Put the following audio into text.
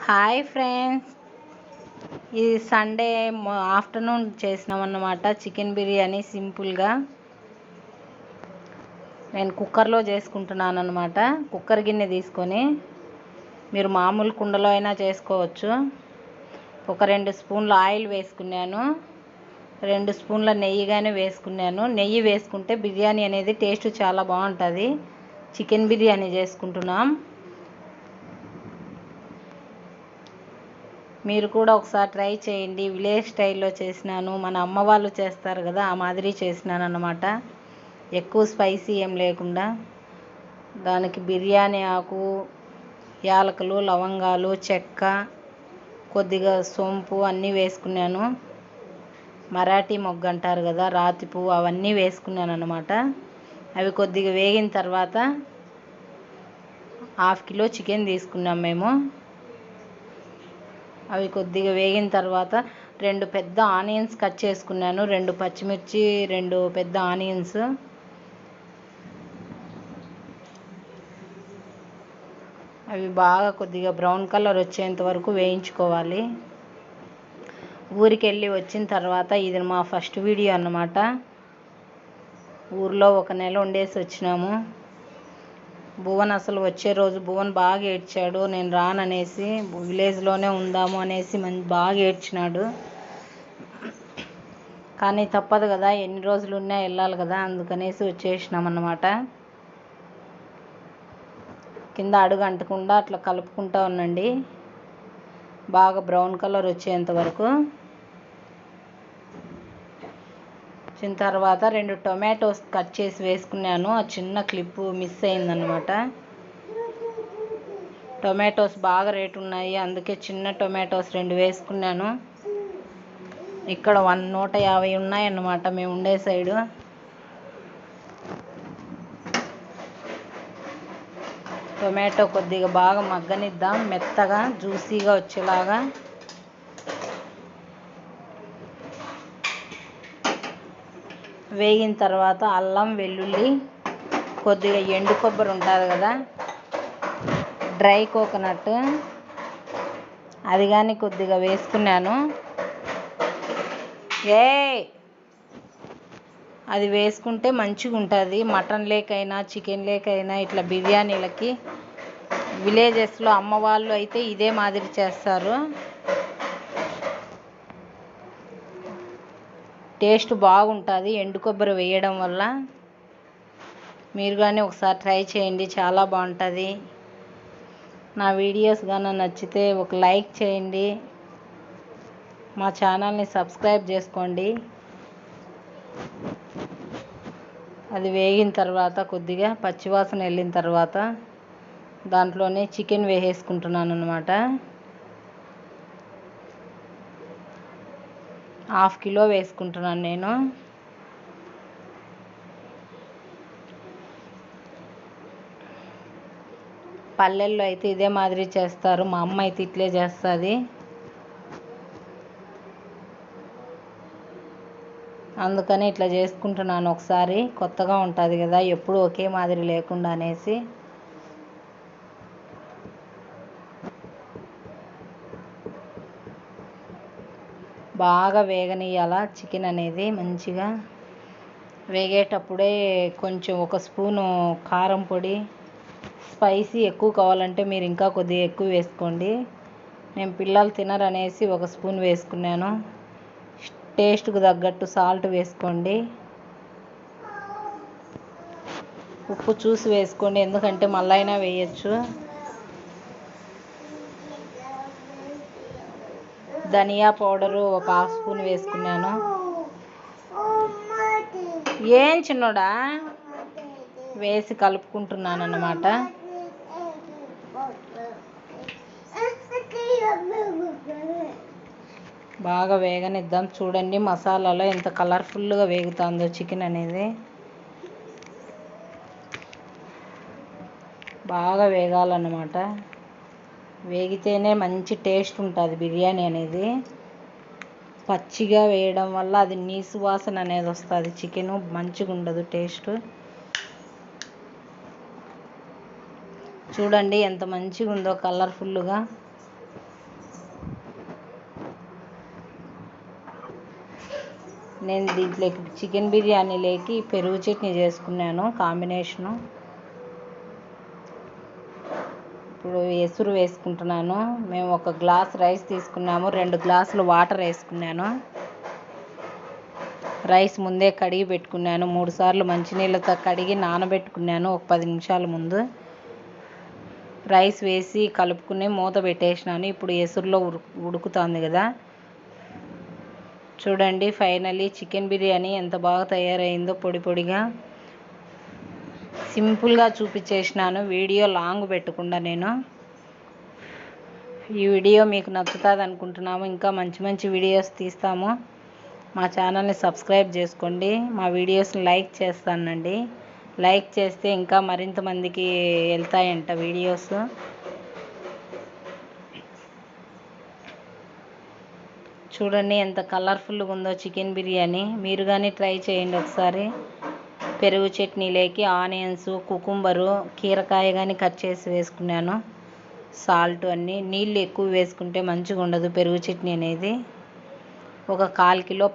Hi friends, ఇది Sunday afternoon చేసినామన్నమాట. Chicken biryani సింపుల్గా నేను కుక్కర్లో చేసుకుంటున్నాను అన్నమాట. కుక్కర్ గిన్నె తీసుకొని మీరు మామూలు కుండలో అయినా చేసుకోవచ్చు. ఒక 2 స్పూన్ల ఆయిల్ వేసుకున్నాను, 2 స్పూన్ల నెయ్యి కానీ వేసుకున్నాను. నెయ్యి వేసుకుంటే బిర్యానీ అనేది టేస్ట్ చాలా బాగుంటుంది. చికెన్ బిర్యానీ చేసుకుంటున్నాం. మీరు కూడా ఒకసారి ట్రై చేయండి. విలేజ్ స్టైల్లో చేసినాను, మన అమ్మ వాళ్ళు చేస్తారు కదా ఆ మాదిరి చేసినాను అన్నమాట. ఎక్కువ స్పైసీ ఏం లేకుండా. దానికి బిర్యానీ ఆకు, యాలకులు, లవంగాలు, చెక్క, కొద్దిగా సోంపు అన్నీ వేసుకున్నాను. మరాఠీ మొగ్గ అంటారు కదా, రాతి పువ్వు, అవన్నీ వేసుకున్నాను అన్నమాట. అవి కొద్దిగా వేగిన తర్వాత 1/2 కిలో చికెన్ తీసుకున్నాం మేము. అవి కొద్దిగా వేగిన తర్వాత 2 పెద్ద ఆనియన్స్ కట్ చేసుకున్నాను, 2 పచ్చిమిర్చి, 2 పెద్ద ఆనియన్స్. అవి బాగా కొద్దిగా బ్రౌన్ కలర్ వచ్చేంత వరకు వేయించుకోవాలి. ఊరికి వెళ్ళి వచ్చిన తర్వాత, ఇది మా ఫస్ట్ వీడియో అన్నమాట. ఊర్లో 1 నెల ఉండేసి వచ్చినాము. భువన్ అసలు వచ్చే రోజు భువన్ బాగా ఏడ్చాడు, నేను రాననేసి, విలేజ్లోనే ఉందాము అనేసి బాగా ఏడ్చినాడు. కానీ తప్పదు కదా, ఎన్ని రోజులు ఉన్నా వెళ్ళాలి కదా, అందుకనేసి వచ్చేసినామన్నమాట. కింద అడుగు అంటకుండా అట్లా కలుపుకుంటూ ఉండండి, బాగా బ్రౌన్ కలర్ వచ్చేంత వరకు. వచ్చిన తర్వాత 2 టొమాటోస్ కట్ చేసి వేసుకున్నాను. ఆ చిన్న క్లిప్పు మిస్ అయిందన్నమాట. టొమాటోస్ బాగా రేటు ఉన్నాయి, అందుకే చిన్న టొమాటోస్ 2 వేసుకున్నాను. ఇక్కడ 150 ఉన్నాయన్నమాట మేము ఉండే సైడు. టొమాటో కొద్దిగా బాగా మగ్గనిద్దాం, మెత్తగా జ్యూసీగా వచ్చేలాగా. వేగిన తర్వాత అల్లం, వెల్లుల్లి, కొద్దిగా ఎండు కొబ్బరి ఉంటుంది కదా, డ్రై కోకోనట్, అది కానీ కొద్దిగా వేసుకున్నాను. అది వేసుకుంటే మంచిగా ఉంటుంది. మటన్ లేకైనా చికెన్ లేకైనా ఇట్లా బిర్యానీలకి. విలేజెస్లో అమ్మ వాళ్ళు అయితే ఇదే మాదిరి చేస్తారు, టేస్ట్ బాగుంటుంది ఎండు కొబ్బరి వేయడం వల్ల. మీరు కానీ ఒకసారి ట్రై చేయండి, చాలా బాగుంటుంది. నా వీడియోస్ కానీ నచ్చితే ఒక లైక్ చేయండి, మా ఛానల్ని సబ్స్క్రైబ్ చేసుకోండి. అది వేగిన తర్వాత కొద్దిగా పచ్చివాసన వెళ్ళిన తర్వాత దాంట్లోనే చికెన్ వేసేసుకుంటున్నాను అన్నమాట. 1/2 కిలో వేసుకుంటున్నాను నేను. పల్లెల్లో అయితే ఇదే మాదిరి చేస్తారు, మా అమ్మ అయితే ఇట్లే చేస్తుంది. అందుకని ఇట్లా చేసుకుంటున్నాను, ఒకసారి కొత్తగా ఉంటుంది కదా, ఎప్పుడు ఒకే మాదిరి లేకుండా అనేసి. బాగా వేగనీయాల చికెన్ అనేది. మంచిగా వేగేటప్పుడే కొంచెం 1 స్పూను కారం పొడి, స్పైసీ ఎక్కువ కావాలంటే మీరు ఇంకా కొద్దిగా ఎక్కువ వేసుకోండి. నేను పిల్లలు తినరనేసి 1 స్పూన్ వేసుకున్నాను. టేస్ట్కు తగ్గట్టు సాల్ట్ వేసుకోండి, ఉప్పు చూసి వేసుకోండి, ఎందుకంటే మళ్ళీ అయినా వేయచ్చు. ధనియా పౌడరు 1/2 స్పూన్ వేసుకున్నాను. ఏం చిన్నోడా వేసి కలుపుకుంటున్నాను అన్నమాట. బాగా వేగనిద్దాం. చూడండి మసాలాలో ఎంత కలర్ఫుల్గా వేగుతుందో చికెన్ అనేది. బాగా వేగాలన్నమాట, వేగితేనే మంచి టేస్ట్ ఉంటుంది బిర్యానీ అనేది. పచ్చిగా వేయడం వల్ల అది నీసు వాసన అనేది వస్తుంది, చికెను మంచిగా ఉండదు టేస్ట్. చూడండి ఎంత మంచిగా ఉందో కలర్ఫుల్గా. నేను దీంట్లోకి చికెన్ బిర్యానీలోకి పెరుగు చట్నీ చేసుకున్నాను కాంబినేషను. ఇప్పుడు ఎసురు వేసుకుంటున్నాను. మేము 1 గ్లాస్ రైస్ తీసుకున్నాము, 2 గ్లాసులు వాటర్ వేసుకున్నాను. రైస్ ముందే కడిగి పెట్టుకున్నాను, 3 సార్లు మంచినీళ్ళతో కడిగి నానబెట్టుకున్నాను ఒక 10 నిమిషాల ముందు. రైస్ వేసి కలుపుకుని మూత పెట్టేసినాను. ఇప్పుడు ఎసురులో ఉడుకుతుంది కదా. చూడండి ఫైనల్లీ చికెన్ బిర్యానీ ఎంత బాగా తయారైందో, పొడి పొడిగా. సింపుల్గా చూపించేసినాను, వీడియో లాంగ్ పెట్టకుండా నేను. ఈ వీడియో మీకు నచ్చుతుంది అనుకుంటున్నాము. ఇంకా మంచి మంచి వీడియోస్ తీస్తాము. మా ఛానల్ని సబ్స్క్రైబ్ చేసుకోండి. మా వీడియోస్ని లైక్ చేస్తానండి. లైక్ చేస్తే ఇంకా మరింత మందికి వెళ్తాయంట వీడియోస్. చూడండి ఎంత కలర్ఫుల్గా ఉందో చికెన్ బిర్యానీ. మీరు కానీ ట్రై చేయండి ఒకసారి. పెరుగు చట్నీలోకి ఆనియన్స్, కుకుంబరు, కీరకాయ కానీ కట్ చేసి వేసుకున్నాను. సాల్ట్ అన్నీ. నీళ్ళు ఎక్కువ వేసుకుంటే మంచిగా ఉండదు పెరుగు చట్నీ అనేది. ఒక 1/4 కిలో